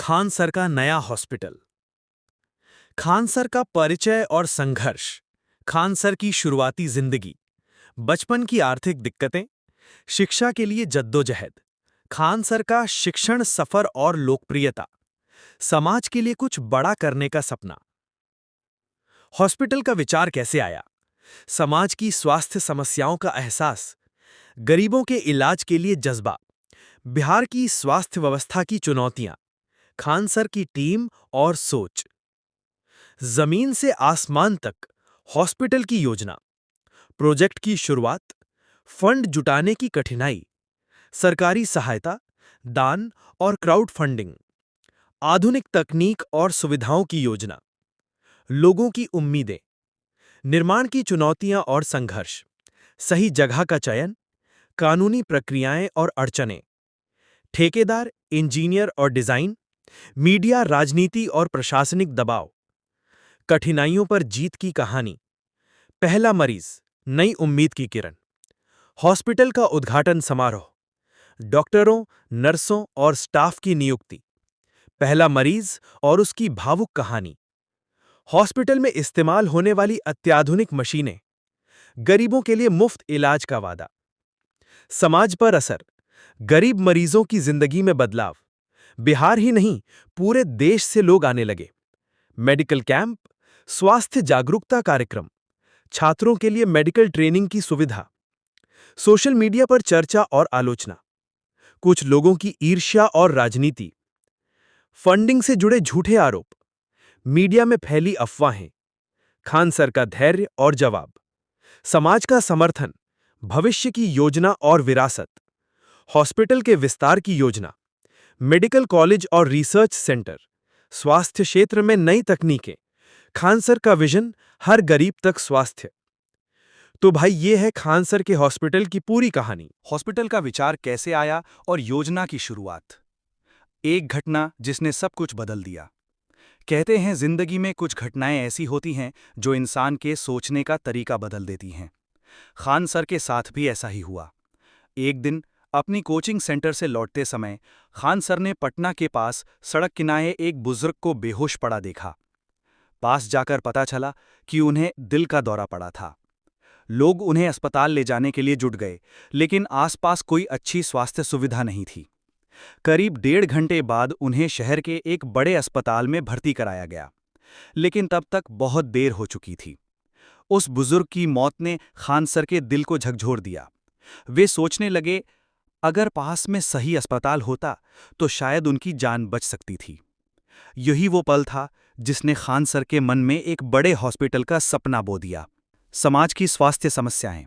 Khan sir का नया hospital. Khan sir का परिचय और संघर्ष। खान सर की शुरुआती जिंदगी। बचपन की आर्थिक दिक्कतें। शिक्षा के लिए जद्दोजहद। खान सर का शिक्षण सफर और लोकप्रियता। समाज के लिए कुछ बड़ा करने का सपना। हॉस्पिटल का विचार कैसे आया? समाज की स्वास्थ्य समस्याओं का एहसास। गरीबों के इलाज के लिए जज्बा। बिहार की स्वास्थ्य व्यवस्था की चुनौतियां। खान सर की टीम और सोच। जमीन से आसमान तक हॉस्पिटल की योजना। प्रोजेक्ट की शुरुआत। फंड जुटाने की कठिनाई। सरकारी सहायता, दान और क्राउड फंडिंग। आधुनिक तकनीक और सुविधाओं की योजना। लोगों की उम्मीदें। निर्माण की चुनौतियां और संघर्ष। सही जगह का चयन। कानूनी प्रक्रियाएं और अड़चनें। ठेकेदार, इंजीनियर और डिजाइन। मीडिया, राजनीति और प्रशासनिक दबाव। कठिनाइयों पर जीत की कहानी। पहला मरीज, नई उम्मीद की किरण। हॉस्पिटल का उद्घाटन समारोह। डॉक्टरों, नर्सों और स्टाफ की नियुक्ति। पहला मरीज और उसकी भावुक कहानी। हॉस्पिटल में इस्तेमाल होने वाली अत्याधुनिक मशीनें। गरीबों के लिए मुफ्त इलाज का वादा। समाज पर असर। गरीब मरीजों की जिंदगी में बदलाव। बिहार ही नहीं, पूरे देश से लोग आने लगे। मेडिकल कैंप, स्वास्थ्य जागरूकता कार्यक्रम। छात्रों के लिए मेडिकल ट्रेनिंग की सुविधा। सोशल मीडिया पर चर्चा और आलोचना। कुछ लोगों की ईर्ष्या और राजनीति। फंडिंग से जुड़े झूठे आरोप। मीडिया में फैली अफवाहें। खान सर का धैर्य और जवाब। समाज का समर्थन। भविष्य की योजना और विरासत। हॉस्पिटल के विस्तार की योजना। मेडिकल कॉलेज और रिसर्च सेंटर। स्वास्थ्य क्षेत्र में नई तकनीकें। खान सर का विजन, हर गरीब तक स्वास्थ्य। तो भाई, ये है खान सर के हॉस्पिटल की पूरी कहानी। हॉस्पिटल का विचार कैसे आया और योजना की शुरुआत। एक घटना जिसने सब कुछ बदल दिया। कहते हैं जिंदगी में कुछ घटनाएं ऐसी होती हैं जो इंसान के सोचने का तरीका बदल देती हैं। खान सर के साथ भी ऐसा ही हुआ। एक दिन अपनी कोचिंग सेंटर से लौटते समय खान सर ने पटना के पास सड़क किनारे एक बुजुर्ग को बेहोश पड़ा देखा। पास जाकर पता चला कि उन्हें दिल का दौरा पड़ा था। लोग उन्हें अस्पताल ले जाने के लिए जुट गए, लेकिन आसपास कोई अच्छी स्वास्थ्य सुविधा नहीं थी। करीब 1.5 घंटे बाद उन्हें शहर के एक बड़े अस्पताल में भर्ती कराया गया, लेकिन तब तक बहुत देर हो चुकी थी। उस बुजुर्ग की मौत ने खान सर के दिल को झकझोर दिया। वे सोचने लगे, अगर पास में सही अस्पताल होता तो शायद उनकी जान बच सकती थी। यही वो पल था जिसने खान सर के मन में एक बड़े हॉस्पिटल का सपना बो दिया। समाज की स्वास्थ्य समस्याएं।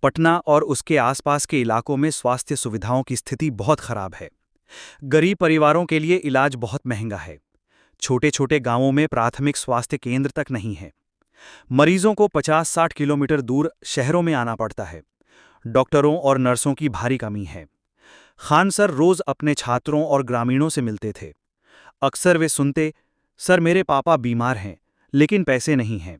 पटना और उसके आसपास के इलाकों में स्वास्थ्य सुविधाओं की स्थिति बहुत खराब है। गरीब परिवारों के लिए इलाज बहुत महंगा है। छोटे छोटे गांवों में प्राथमिक स्वास्थ्य केंद्र तक नहीं है। मरीजों को 50-60 किलोमीटर दूर शहरों में आना पड़ता है। डॉक्टरों और नर्सों की भारी कमी है। खान सर रोज अपने छात्रों और ग्रामीणों से मिलते थे। अक्सर वे सुनते, सर मेरे पापा बीमार हैं, लेकिन पैसे नहीं हैं।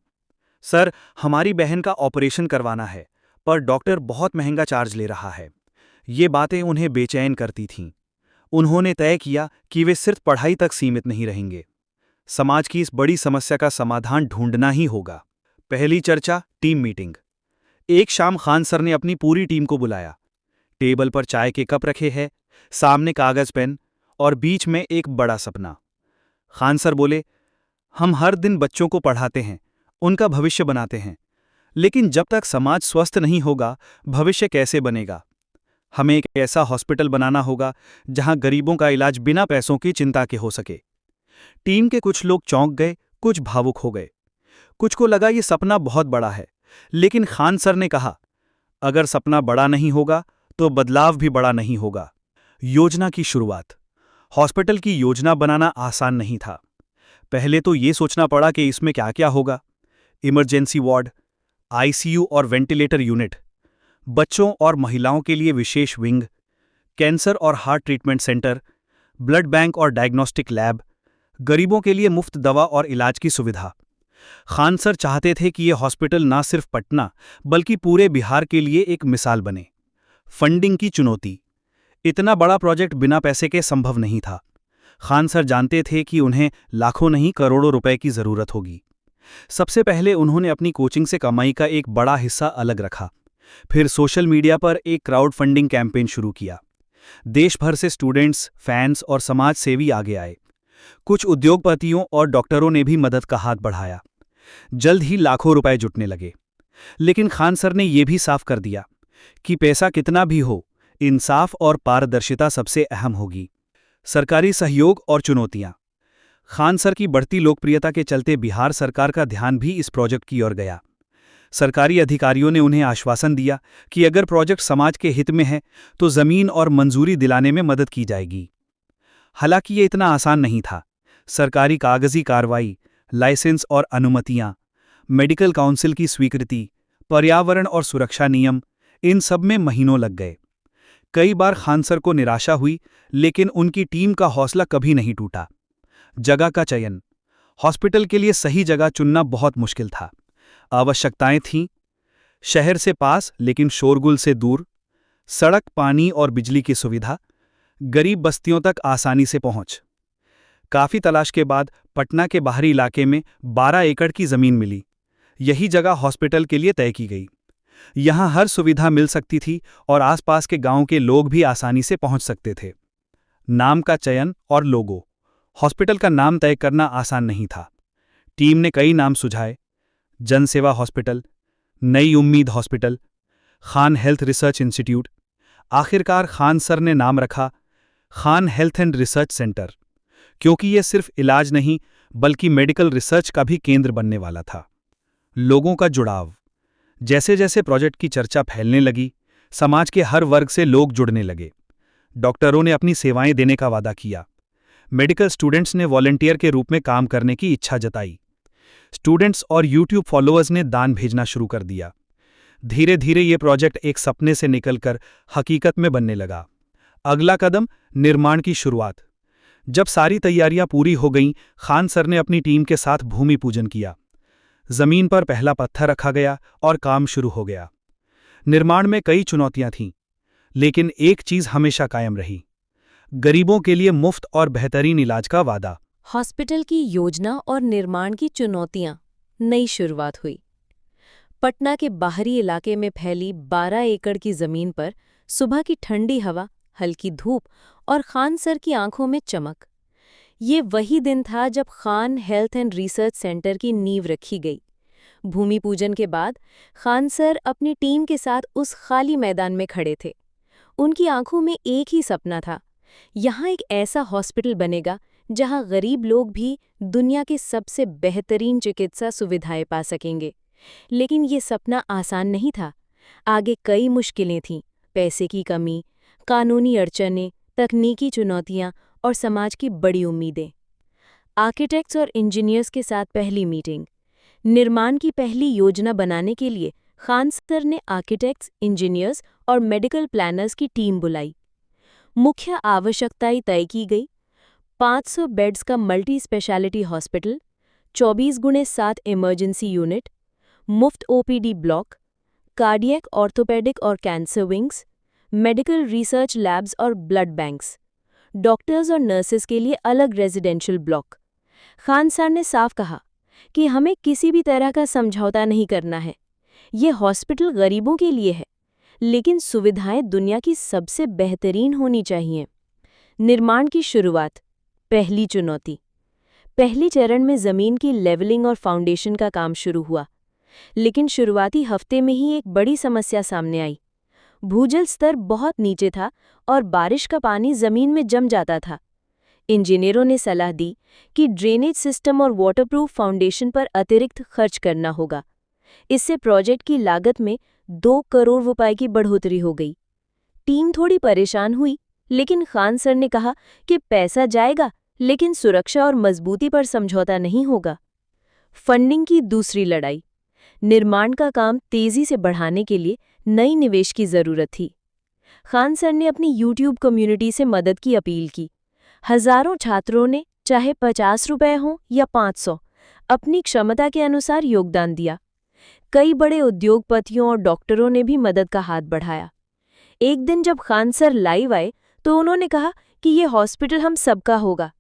सर हमारी बहन का ऑपरेशन करवाना है, पर डॉक्टर बहुत महंगा चार्ज ले रहा है। ये बातें उन्हें बेचैन करती थीं। उन्होंने तय किया कि वे सिर्फ पढ़ाई तक सीमित नहीं रहेंगे। समाज की इस बड़ी समस्या का समाधान ढूंढना ही होगा। पहली चर्चा, टीम मीटिंग। एक शाम खान सर ने अपनी पूरी टीम को बुलाया। टेबल पर चाय के कप रखे हैं, सामने कागज पेन और बीच में एक बड़ा सपना। खान सर बोले, हम हर दिन बच्चों को पढ़ाते हैं, उनका भविष्य बनाते हैं, लेकिन जब तक समाज स्वस्थ नहीं होगा, भविष्य कैसे बनेगा? हमें एक ऐसा हॉस्पिटल बनाना होगा जहां गरीबों का इलाज बिना पैसों की चिंता के हो सके। टीम के कुछ लोग चौंक गए, कुछ भावुक हो गए। कुछ को लगा ये सपना बहुत बड़ा है, लेकिन खान सर ने कहा, अगर सपना बड़ा नहीं होगा तो बदलाव भी बड़ा नहीं होगा। योजना की शुरुआत। हॉस्पिटल की योजना बनाना आसान नहीं था। पहले तो ये सोचना पड़ा कि इसमें क्या क्या होगा। इमरजेंसी वार्ड, आईसीयू और वेंटिलेटर यूनिट, बच्चों और महिलाओं के लिए विशेष विंग, कैंसर और heart treatment centre, blood bank और डायग्नोस्टिक लैब, गरीबों के लिए मुफ्त दवा और इलाज की सुविधा। खान सर चाहते थे कि यह हॉस्पिटल ना सिर्फ पटना बल्कि पूरे बिहार के लिए एक मिसाल बने। फंडिंग की चुनौती। इतना बड़ा प्रोजेक्ट बिना पैसे के संभव नहीं था। खान सर जानते थे कि उन्हें लाखों नहीं करोड़ों रुपए की जरूरत होगी। सबसे पहले उन्होंने अपनी कोचिंग से कमाई का एक बड़ा हिस्सा अलग रखा। फिर सोशल मीडिया पर एक क्राउड फंडिंग कैंपेन शुरू किया। देश भर से स्टूडेंट्स, फैंस और समाज सेवी आगे आए। कुछ उद्योगपतियों और डॉक्टरों ने भी मदद का हाथ बढ़ाया। जल्द ही लाखों रुपए जुटने लगे। लेकिन खान सर ने यह भी साफ कर दिया कि पैसा कितना भी हो, इंसाफ और पारदर्शिता सबसे अहम होगी। सरकारी सहयोग और चुनौतियां। खान सर की बढ़ती लोकप्रियता के चलते बिहार सरकार का ध्यान भी इस प्रोजेक्ट की ओर गया। सरकारी अधिकारियों ने उन्हें आश्वासन दिया कि अगर प्रोजेक्ट समाज के हित में है तो जमीन और मंजूरी दिलाने में मदद की जाएगी। हालांकि ये इतना आसान नहीं था। सरकारी कागजी कार्रवाई, लाइसेंस और अनुमतियां, मेडिकल काउंसिल की स्वीकृति, पर्यावरण और सुरक्षा नियम, इन सब में महीनों लग गए। कई बार खान सर को निराशा हुई, लेकिन उनकी टीम का हौसला कभी नहीं टूटा। जगह का चयन। हॉस्पिटल के लिए सही जगह चुनना बहुत मुश्किल था। आवश्यकताएं थीं: शहर से पास लेकिन शोरगुल से दूर, सड़क, पानी और बिजली की सुविधा, गरीब बस्तियों तक आसानी से पहुंच। काफी तलाश के बाद पटना के बाहरी इलाके में 12 एकड़ की जमीन मिली। यही जगह हॉस्पिटल के लिए तय की गई। यहां हर सुविधा मिल सकती थी और आसपास के गांव के लोग भी आसानी से पहुंच सकते थे। नाम का चयन और लोगो। हॉस्पिटल का नाम तय करना आसान नहीं था। टीम ने कई नाम सुझाए: जनसेवा हॉस्पिटल, नई उम्मीद hospital, Khan health research institute. आखिरकार खान सर ने नाम रखा Khan health and research centre, क्योंकि यह सिर्फ इलाज नहीं बल्कि मेडिकल रिसर्च का भी केंद्र बनने वाला था। लोगों का जुड़ाव। जैसे जैसे प्रोजेक्ट की चर्चा फैलने लगी, समाज के हर वर्ग से लोग जुड़ने लगे। डॉक्टरों ने अपनी सेवाएं देने का वादा किया। मेडिकल स्टूडेंट्स ने वॉलंटियर के रूप में काम करने की इच्छा जताई। स्टूडेंट्स और यूट्यूब फॉलोअर्स ने दान भेजना शुरू कर दिया। धीरे धीरे ये प्रोजेक्ट एक सपने से निकलकर हकीकत में बनने लगा। अगला कदम, निर्माण की शुरुआत। जब सारी तैयारियां पूरी हो गईं, खान सर ने अपनी टीम के साथ भूमि पूजन किया। जमीन पर पहला पत्थर रखा गया और काम शुरू हो गया। निर्माण में कई चुनौतियां थीं, लेकिन एक चीज हमेशा कायम रही: गरीबों के लिए मुफ्त और बेहतरीन इलाज का वादा। हॉस्पिटल की योजना और निर्माण की चुनौतियां। नई शुरुआत हुई। पटना के बाहरी इलाके में फैली 12 एकड़ की जमीन पर सुबह की ठंडी हवा, हल्की धूप और खान सर की आंखों में चमक। ये वही दिन था जब Khan health and research centre की नींव रखी गई। भूमि पूजन के बाद खान सर अपनी टीम के साथ उस खाली मैदान में खड़े थे। उनकी आंखों में एक ही सपना था: यहाँ एक ऐसा हॉस्पिटल बनेगा जहाँ गरीब लोग भी दुनिया की सबसे बेहतरीन चिकित्सा सुविधाएं पा सकेंगे। लेकिन ये सपना आसान नहीं था। आगे कई मुश्किलें थीं: पैसे की कमी, कानूनी अड़चनें, तकनीकी चुनौतियां और समाज की बड़ी उम्मीदें। आर्किटेक्ट्स और इंजीनियर्स के साथ पहली मीटिंग। निर्माण की पहली योजना बनाने के लिए खान सर ने आर्किटेक्ट्स, इंजीनियर्स और मेडिकल प्लानर्स की टीम बुलाई। मुख्य आवश्यकताएं तय की गई: 500 बेड्स का multi speciality hospital, 24x7 emergency unit, मुफ्त ओपीडी ब्लॉक, कार्डियक, ऑर्थोपेडिक और cancer wings, medical research labs और ब्लड बैंक्स, डॉक्टर्स और नर्सेस के लिए अलग रेजिडेंशियल ब्लॉक। खान सर ने साफ कहा कि हमें किसी भी तरह का समझौता नहीं करना है। ये हॉस्पिटल गरीबों के लिए है, लेकिन सुविधाएं दुनिया की सबसे बेहतरीन होनी चाहिए। निर्माण की शुरुआत। पहली चुनौती। पहले चरण में जमीन की लेवलिंग और फाउंडेशन का काम शुरू हुआ, लेकिन शुरुआती हफ्ते में ही एक बड़ी समस्या सामने आई। भूजल स्तर बहुत नीचे था और बारिश का पानी जमीन में जम जाता था। इंजीनियरों ने सलाह दी कि ड्रेनेज सिस्टम और वाटरप्रूफ फाउंडेशन पर अतिरिक्त खर्च करना होगा। इससे प्रोजेक्ट की लागत में 2 करोड़ रुपए की बढ़ोतरी हो गई। टीम थोड़ी परेशान हुई, लेकिन खान सर ने कहा कि पैसा जाएगा, लेकिन सुरक्षा और मजबूती पर समझौता नहीं होगा। फंडिंग की दूसरी लड़ाई। निर्माण का काम तेजी से बढ़ाने के लिए नई निवेश की जरूरत थी। खान सर ने अपनी यूट्यूब कम्युनिटी से मदद की अपील की। हजारों छात्रों ने, चाहे 50 रुपए हों या 500, अपनी क्षमता के अनुसार योगदान दिया। कई बड़े उद्योगपतियों और डॉक्टरों ने भी मदद का हाथ बढ़ाया। एक दिन जब खान सर लाइव आए तो उन्होंने कहा कि ये हॉस्पिटल हम सबका होगा,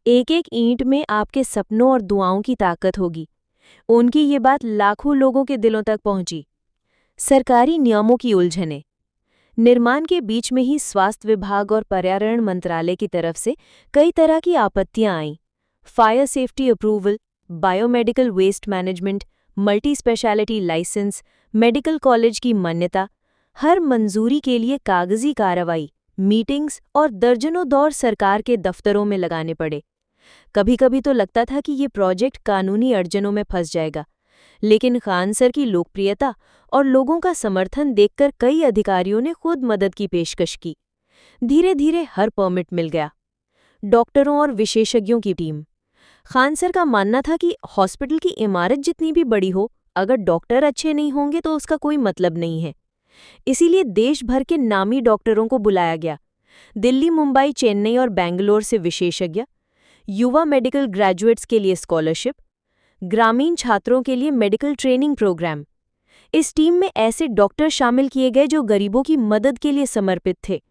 एक एक ईंट में आपके सपनों और दुआओं की ताकत होगी। उनकी ये बात लाखों लोगों के दिलों तक पहुंची। सरकारी नियमों की उलझनें। निर्माण के बीच में ही स्वास्थ्य विभाग और पर्यावरण मंत्रालय की तरफ से कई तरह की आपत्तियां आईं। Fire safety approval, biomedical waste management, multi speciality license, medical college की मान्यता, हर मंजूरी के लिए कागजी कार्रवाई, मीटिंग्स और दर्जनों दौर सरकार के दफ्तरों में लगाने पड़े। कभी-कभी तो लगता था कि ये प्रोजेक्ट कानूनी अड़चनों में फंस जाएगा, लेकिन खान सर की लोकप्रियता और लोगों का समर्थन देखकर कई अधिकारियों ने खुद मदद की पेशकश की। धीरे-धीरे हर परमिट मिल गया। डॉक्टरों और विशेषज्ञों की टीम। खान सर का मानना था कि हॉस्पिटल की इमारत जितनी भी बड़ी हो, अगर डॉक्टर अच्छे नहीं होंगे तो उसका कोई मतलब नहीं है। इसीलिए देश भर के नामी डॉक्टरों को बुलाया गया। दिल्ली, मुंबई, चेन्नई और बेंगलोर से विशेषज्ञ, युवा मेडिकल ग्रेजुएट्स के लिए स्कॉलरशिप, ग्रामीण छात्रों के लिए मेडिकल ट्रेनिंग प्रोग्राम। इस टीम में ऐसे डॉक्टर शामिल किए गए जो गरीबों की मदद के लिए समर्पित थे,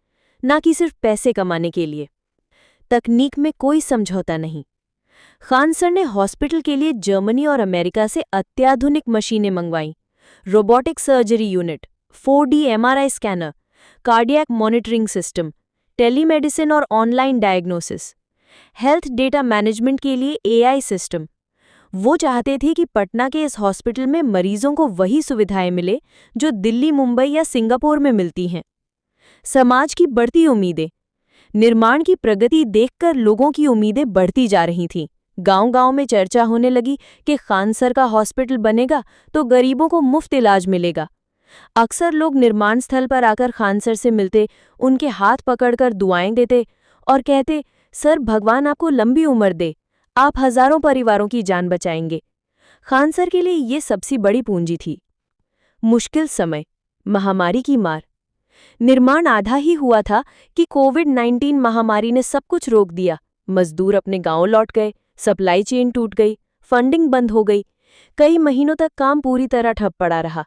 न कि सिर्फ पैसे कमाने के लिए। तकनीक में कोई समझौता नहीं। खान सर ने हॉस्पिटल के लिए जर्मनी और अमेरिका से अत्याधुनिक मशीनें मंगवाईं। Robotic surgery unit, 4D MRI scanner, cardiac monitoring system, telemedicine और online diagnosis, health data management के लिए AI सिस्टम। वो चाहते थे कि पटना के इस हॉस्पिटल में मरीजों को वही सुविधाएं मिले जो दिल्ली, मुंबई या सिंगापुर में मिलती हैं। समाज की बढ़ती उम्मीदें। निर्माण की प्रगति देखकर लोगों की उम्मीदें बढ़ती जा रही थीं। गांव-गांव में चर्चा होने लगी कि खान सर का हॉस्पिटल बनेगा तो गरीबों को मुफ्त इलाज मिलेगा। अक्सर लोग निर्माण स्थल पर आकर खान सर से मिलते, उनके हाथ पकड़कर दुआएं देते और कहते, सर भगवान आपको लंबी उम्र दे, आप हजारों परिवारों की जान बचाएंगे। खान सर के लिए ये सबसे बड़ी पूंजी थी। मुश्किल समय, महामारी की मार। निर्माण आधा ही हुआ था कि कोविड-19 महामारी ने सब कुछ रोक दिया। मजदूर अपने गांव लौट गए, सप्लाई चेन टूट गई, फंडिंग बंद हो गई। कई महीनों तक काम पूरी तरह ठप पड़ा रहा।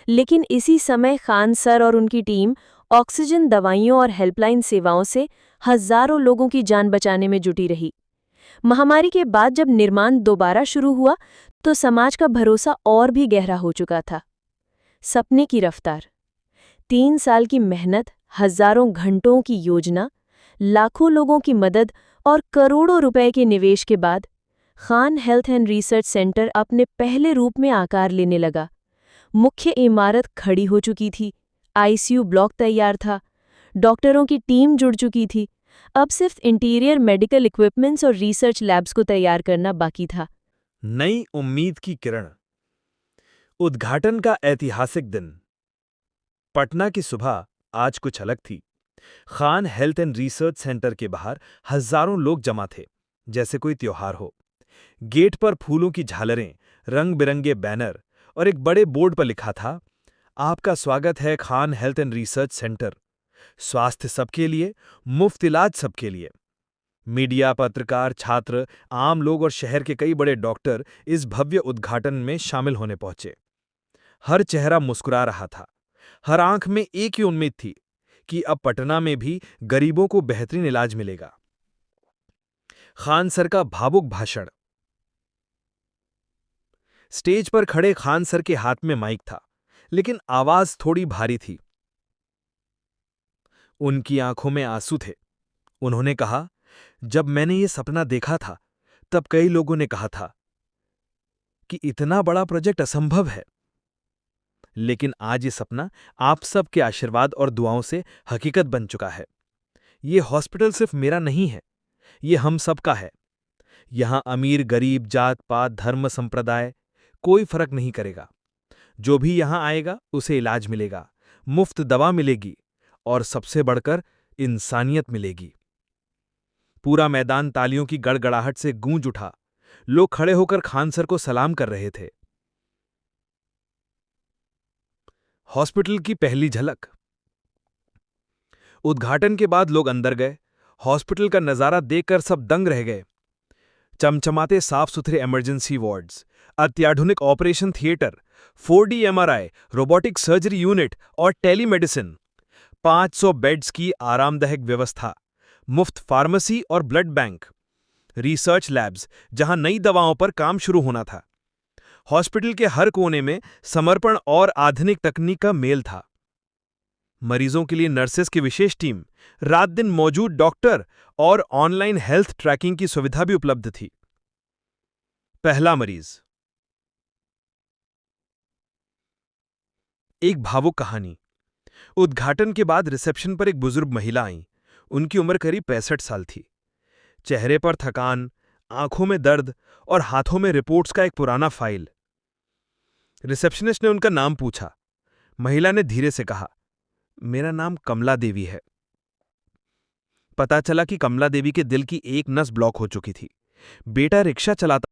लेकिन इसी समय खान सर और उनकी टीम ऑक्सीजन, दवाइयों और हेल्पलाइन सेवाओं से हजारों लोगों की जान बचाने में जुटी रही। महामारी के बाद जब निर्माण दोबारा शुरू हुआ तो समाज का भरोसा और भी गहरा हो चुका था। सपने की रफ्तार। 3 साल की मेहनत, हजारों घंटों की योजना, लाखों लोगों की मदद और करोड़ों रुपए के निवेश के बाद Khan health and research centre अपने पहले रूप में आकार लेने लगा। मुख्य इमारत खड़ी हो चुकी थी, ICU ब्लॉक तैयार था, डॉक्टरों की टीम जुड़ चुकी थी। अब सिर्फ इंटीरियर मेडिकल इक्विपमेंट्स और रिसर्च लैब्स को तैयार करना बाकी था। नई उम्मीद की किरण। उद्घाटन का ऐतिहासिक दिन। पटना की सुबह आज कुछ अलग थी। Khan health and research centre के बाहर हजारों लोग जमा थे, जैसे कोई त्योहार हो। गेट पर फूलों की झालरें, रंग बिरंगे बैनर और एक बड़े बोर्ड पर लिखा था, आपका स्वागत है Khan health and research centre. स्वास्थ्य सबके लिए, मुफ्त इलाज सबके लिए। मीडिया, पत्रकार, छात्र, आम लोग और शहर के कई बड़े डॉक्टर इस भव्य उद्घाटन में शामिल होने पहुंचे। हर चेहरा मुस्कुरा रहा था, हर आंख में एक ही उम्मीद थी कि अब पटना में भी गरीबों को बेहतरीन इलाज मिलेगा। खान सर का भावुक भाषण। स्टेज पर खड़े खान सर के हाथ में माइक था, लेकिन आवाज थोड़ी भारी थी। उनकी आंखों में आंसू थे। उन्होंने कहा, जब मैंने ये सपना देखा था, तब कई लोगों ने कहा था कि इतना बड़ा प्रोजेक्ट असंभव है। लेकिन आज ये सपना आप सब के आशीर्वाद और दुआओं से हकीकत बन चुका है। ये हॉस्पिटल सिर्फ मेरा नहीं है, ये हम सबका है। यहां अमीर, गरीब, जात पात, धर्म, संप्रदाय कोई फर्क नहीं करेगा। जो भी यहां आएगा उसे इलाज मिलेगा, मुफ्त दवा मिलेगी और सबसे बढ़कर इंसानियत मिलेगी। पूरा मैदान तालियों की गड़गड़ाहट से गूंज उठा। लोग खड़े होकर खान सर को सलाम कर रहे थे। हॉस्पिटल की पहली झलक। उद्घाटन के बाद लोग अंदर गए। हॉस्पिटल का नजारा देखकर सब दंग रह गए। चमचमाते साफ सुथरे इमरजेंसी वार्ड्स, अत्याधुनिक operation theatre, 4D MRI, robotic surgery unit और टेलीमेडिसिन, 500 बेड्स की आरामदायक व्यवस्था, मुफ्त फार्मेसी और ब्लड बैंक। रिसर्च लैब्स, जहां नई दवाओं पर काम शुरू होना था। हॉस्पिटल के हर कोने में समर्पण और आधुनिक तकनीक का मेल था। मरीजों के लिए नर्सेस की विशेष टीम, रात दिन मौजूद डॉक्टर और ऑनलाइन हेल्थ ट्रैकिंग की सुविधा भी उपलब्ध थी। पहला मरीज। एक भावुक कहानी। उद्घाटन के बाद रिसेप्शन पर एक बुजुर्ग महिला आई। उनकी उम्र करीब 65 साल थी। चेहरे पर थकान, आंखों में दर्द और हाथों में रिपोर्ट्स का एक पुराना फाइल। रिसेप्शनिस्ट ने उनका नाम पूछा। महिला ने धीरे से कहा, मेरा नाम कमला देवी है। पता चला कि कमला देवी के दिल की एक नस ब्लॉक हो चुकी थी। बेटा रिक्शा चलाता